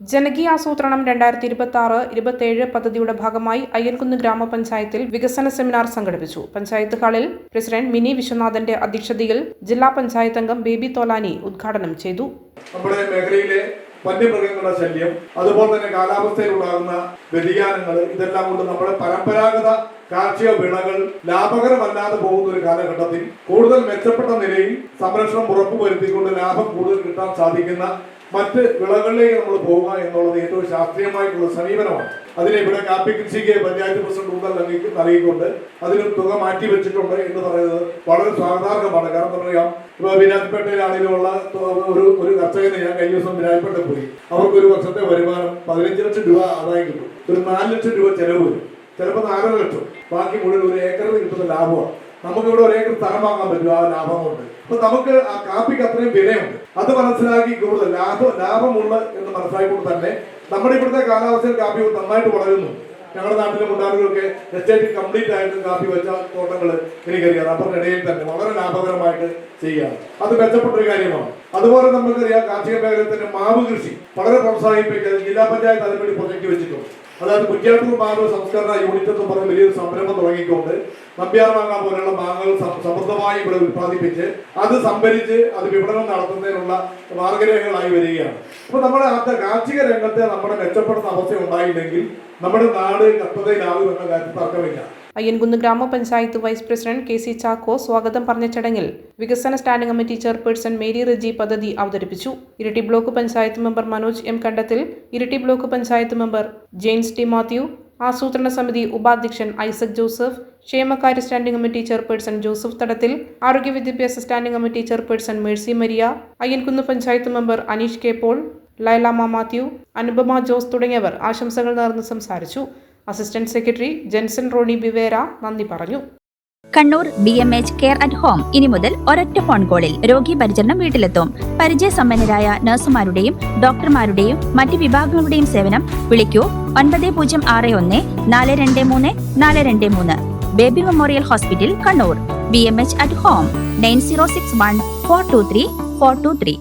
ജനകീയാസൂത്രണം 2026-27 പദ്ധതിയുടെ ഭാഗമായി അയ്യൻകുന്ന് ഗ്രാമപഞ്ചായത്തിൽ വികസന സെമിനാർ സംഘടിപ്പിച്ചു. പഞ്ചായത്ത് ഹാളിൽ പ്രസിഡന്റ് മിനി വിശ്വനാഥന്റെ അധ്യക്ഷതയിൽ ജില്ലാ പഞ്ചായത്ത് അംഗം ബേബി തോലാനി ഉദ്ഘാടനം ചെയ്തു. നമ്മുടെ മേഖലയിലെ വന്യമൃഗങ്ങളുടെ ശല്യം, അതുപോലെ തന്നെ കാലാവസ്ഥയിലുണ്ടാകുന്ന വ്യതിയാനങ്ങൾ, ഇതെല്ലാം കൊണ്ട് നമ്മുടെ പരമ്പരാഗത കാർഷിക വിളകൾ ലാഭകരമല്ലാതെ പോകുന്ന ഒരു കാലഘട്ടത്തിൽ കൂടുതൽ മെച്ചപ്പെട്ട നിലയിൽ സംരക്ഷണം ഉറപ്പുവരുത്തിക്കൊണ്ട് ലാഭം കൂടുതൽ കിട്ടാൻ സാധിക്കുന്ന മറ്റ് വിളകളിലേക്ക് നമ്മൾ പോവുക എന്നുള്ളത് ഏറ്റവും ശാസ്ത്രീയമായിട്ടുള്ള സമീപനമാണ്. അതിനെ ഇവിടെ കാപ്പി കൃഷിക്ക് പഞ്ചായത്ത് പ്രസിഡന്റ് ഊന്നൽ നൽകിക്കൊണ്ട് അതിനൊരു തുക മാറ്റി വെച്ചിട്ടുണ്ട് എന്ന് പറയുന്നത് വളരെ സ്വാഗതാർഹമാണ്. കാരണം പറയാം, ഇപ്പൊ വിരാജ്പേട്ടയിലാണെങ്കിലുള്ള ഒരു കർഷകന് ഞാൻ കഴിഞ്ഞ ദിവസം വിരാജ്പേട്ട പോയി. അവർക്ക് ഒരു വർഷത്തെ വരുമാനം 15 ലക്ഷം രൂപ ആദായം കിട്ടും. ഒരു 4 ലക്ഷം രൂപ ചെലവ് വരും, ചിലപ്പോൾ 4 ലക്ഷം. ബാക്കി മുഴുവൻ ഒരു ഏക്കറിന് കിട്ടുന്ന ലാഭമാണ്. നമുക്കിവിടെ ഒരു ഏക്കർ സ്ഥലം വാങ്ങാൻ പറ്റും ആ ലാഭം കൊണ്ട്. അപ്പൊ നമുക്ക് ആ കാപ്പിക്ക് അത്രയും വിലയുണ്ട്. അത് മനസ്സിലാക്കി കൂടുതൽ ലാഭമുള്ള എന്ന് മനസ്സിലാക്കിക്കൊണ്ട് തന്നെ നമ്മുടെ ഇവിടുത്തെ കാലാവസ്ഥയിൽ കാപ്പി നന്നായിട്ട് വളരുന്നു. ഞങ്ങളുടെ നാട്ടിലെ മുണ്ടാളുകൾക്ക് എസ്റ്റേറ്റ് കംപ്ലീറ്റ് ആയിട്ട് കാപ്പി വെച്ച തോട്ടങ്ങൾ എനിക്കറിയാം. റബ്ബറിനിടയിൽ തന്നെ വളരെ ലാഭകരമായിട്ട് ചെയ്യുകയാണ്. അത് മെച്ചപ്പെട്ടൊരു കാര്യമാണ്. അതുപോലെ നമുക്കറിയാം, കാർഷിക മേഖലയിൽ തന്നെ മാവ് കൃഷി വളരെ പ്രോത്സാഹിപ്പിക്കാൻ ജില്ലാ പഞ്ചായത്ത് അതിനുവേണ്ടി പ്രൊജക്ട് വെച്ചിട്ടുണ്ട്. അതായത് കുറ്റ്യാട്ടൂർ മാവ് സംസ്കരണ യൂണിറ്റ് എന്ന് പറഞ്ഞ വലിയൊരു സംരംഭം തുടങ്ങിക്കൊണ്ട് നമ്പ്യാർ മാങ്ങ പോലെയുള്ള മാങ്ങകൾ സമൃദ്ധമായി ഇവിടെ ഉത്പാദിപ്പിച്ച് അത് സംഭരിച്ച് അത് വിപണനം നടത്തുന്നതിനുള്ള മാർഗരേഖകളായി വരികയാണ്. അപ്പൊ നമ്മുടെ കാർഷിക രംഗത്തെ നമ്മുടെ മെച്ചപ്പെടുന്ന അവസ്ഥ ഉണ്ടായില്ലെങ്കിൽ നമ്മുടെ നാട് കഷ്ടതയിലാകും എന്ന കാര്യത്തിൽ തർക്കമില്ല. അയ്യൻകുന്ന് ഗ്രാമപഞ്ചായത്ത് വൈസ് പ്രസിഡന്റ് KC ചാക്കോ സ്വാഗതം പറഞ്ഞ ചടങ്ങിൽ വികസന standing committee chairperson Mary Reji പദ്ധതി അവതരിപ്പിച്ചു. Iritty block panchayat member Manoj M Kandathil, Iritty block panchayat member James T Mathew, ആസൂത്രണ സമിതി ഉപാധ്യക്ഷൻ ഐസക് ജോസഫ്, ക്ഷേമകാര്യ standing committee chairperson Joseph Thadathil, ആരോഗ്യ വിദ്യാഭ്യാസ standing committee chairperson Mercy Maria, Ayyankunnu panchayat member Aneesh K Paul, Lailamma Mathew, Anupama Jose തുടങ്ങിയവർ ആശംസകൾ നേർന്ന് സംസാരിച്ചു. Assistant secretary Jenson Ronnie Bivera നന്ദി പറഞ്ഞു. Kannur BMH care at home ഇനി മുതൽ ഒരൊറ്റ ഫോൺ കോളിൽ രോഗി പരിചരണം വീട്ടിലെത്തും. പരിചയസമ്പന്നരായ നഴ്സുമാരുടെയും ഡോക്ടർമാരുടെയും മറ്റ് വിഭാഗങ്ങളുടെയും സേവനം വിളിക്കൂ 9061 423 423. Baby memorial hospital, Kannur. BMH at home 9061 423 423.